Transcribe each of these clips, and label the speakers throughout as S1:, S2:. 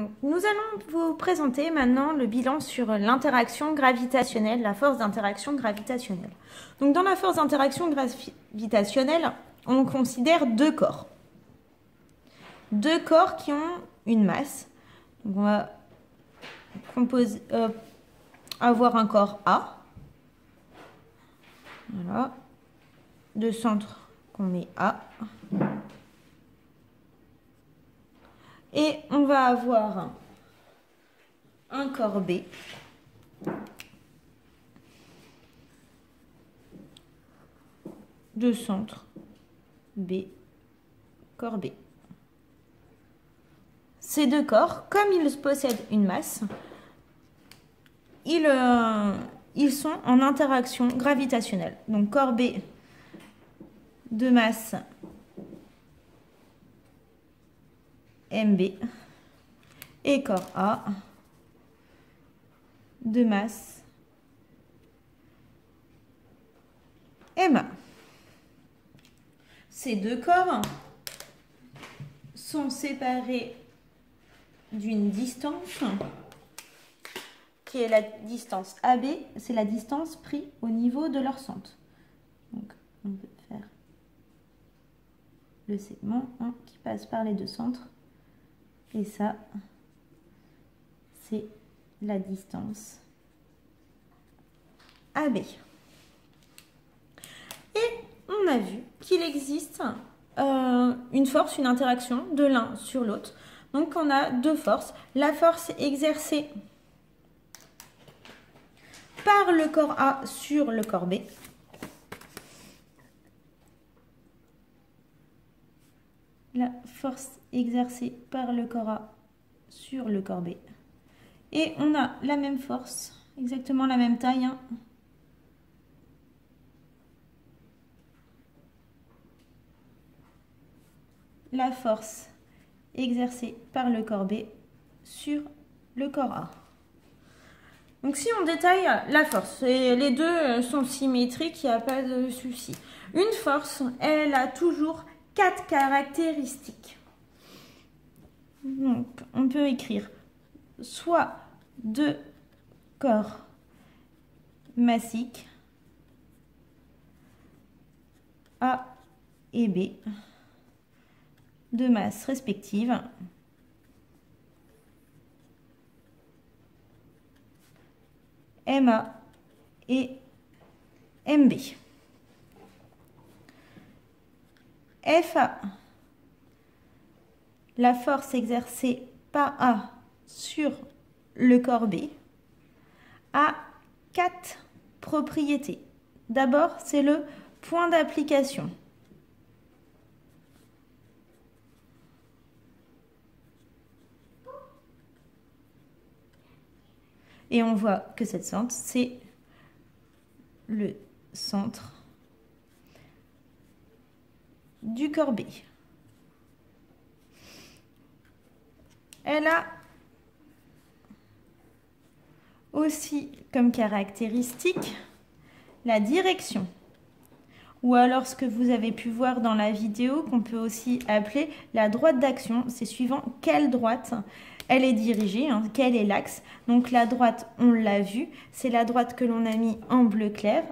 S1: Donc, nous allons vous présenter maintenant le bilan sur l'interaction gravitationnelle, la force d'interaction gravitationnelle. Donc, dans la force d'interaction gravitationnelle, on considère deux corps. Deux corps qui ont une masse. Donc, on va avoir un corps A. Voilà. De centre qu'on met A. Et on va avoir un corps B. De centre B, corps B. Ces deux corps, comme ils possèdent une masse, ils sont en interaction gravitationnelle. Donc corps B de masse MB et corps A de masse MA. Ces deux corps sont séparés d'une distance qui est la distance AB, c'est la distance prise au niveau de leur centre. Donc on peut faire le segment qui passe par les deux centres. Et ça, c'est la distance AB. Et on a vu qu'il existe une force, une interaction de l'un sur l'autre. Donc on a deux forces. La force exercée par le corps A sur le corps B. La force exercée par le corps A sur le corps B. Et on a la même force, exactement la même taille. La force exercée par le corps B sur le corps A. Donc si on détaille la force, et les deux sont symétriques, il n'y a pas de souci. Une force, elle a toujours 4 caractéristiques. Donc, on peut écrire soit deux corps massiques A et B de masse respective MA et MB. FA, la force exercée par A sur le corps B, a 4 propriétés. D'abord, c'est le point d'application. Et on voit que cette centre, c'est le centre du corps B. Elle a aussi comme caractéristique la direction. Ou alors ce que vous avez pu voir dans la vidéo qu'on peut aussi appeler la droite d'action. C'est suivant quelle droite elle est dirigée, quel est l'axe. Donc la droite, on l'a vu, c'est la droite que l'on a mis en bleu clair.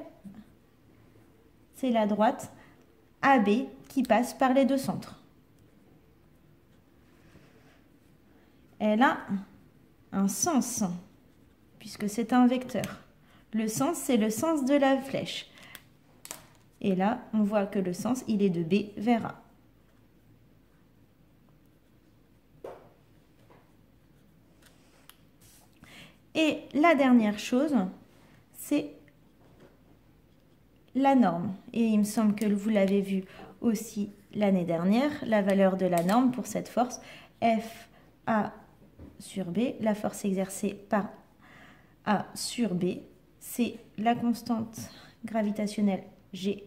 S1: C'est la droite AB qui passe par les deux centres. Elle a un sens, puisque c'est un vecteur. Le sens, c'est le sens de la flèche. Et là, on voit que le sens, il est de B vers A. Et la dernière chose, c'est la norme. Et il me semble que vous l'avez vu aussi l'année dernière, la valeur de la norme pour cette force, FA sur B, la force exercée par A sur B, c'est la constante gravitationnelle G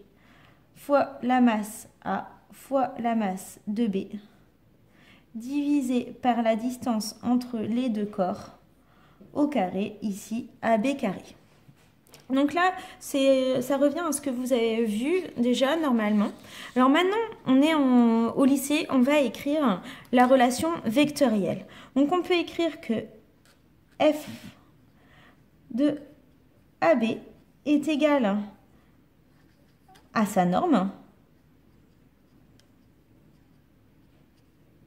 S1: fois la masse A fois la masse de B, divisé par la distance entre les deux corps, au carré, ici, AB carré. Donc là, ça revient à ce que vous avez vu déjà normalement. Alors maintenant, on est au lycée, on va écrire la relation vectorielle. Donc on peut écrire que f de AB est égal à sa norme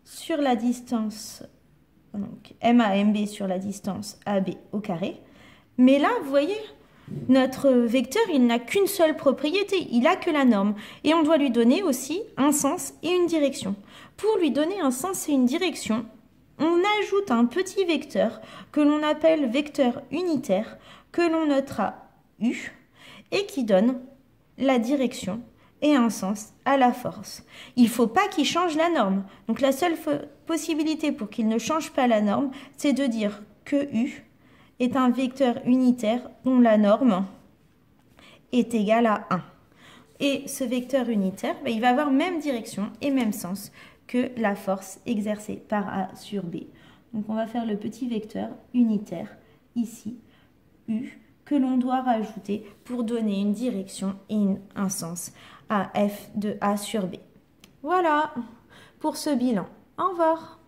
S1: sur la distance, donc MA MB sur la distance AB au carré. Mais là, vous voyez, notre vecteur, il n'a qu'une seule propriété, il n'a que la norme. Et on doit lui donner aussi un sens et une direction. Pour lui donner un sens et une direction, on ajoute un petit vecteur que l'on appelle vecteur unitaire, que l'on notera U, et qui donne la direction et un sens à la force. Il ne faut pas qu'il change la norme. Donc la seule possibilité pour qu'il ne change pas la norme, c'est de dire que U est un vecteur unitaire dont la norme est égale à 1. Et ce vecteur unitaire, il va avoir même direction et même sens que la force exercée par A sur B. Donc on va faire le petit vecteur unitaire ici, U, que l'on doit rajouter pour donner une direction et un sens à f de A sur B. Voilà pour ce bilan. Au revoir.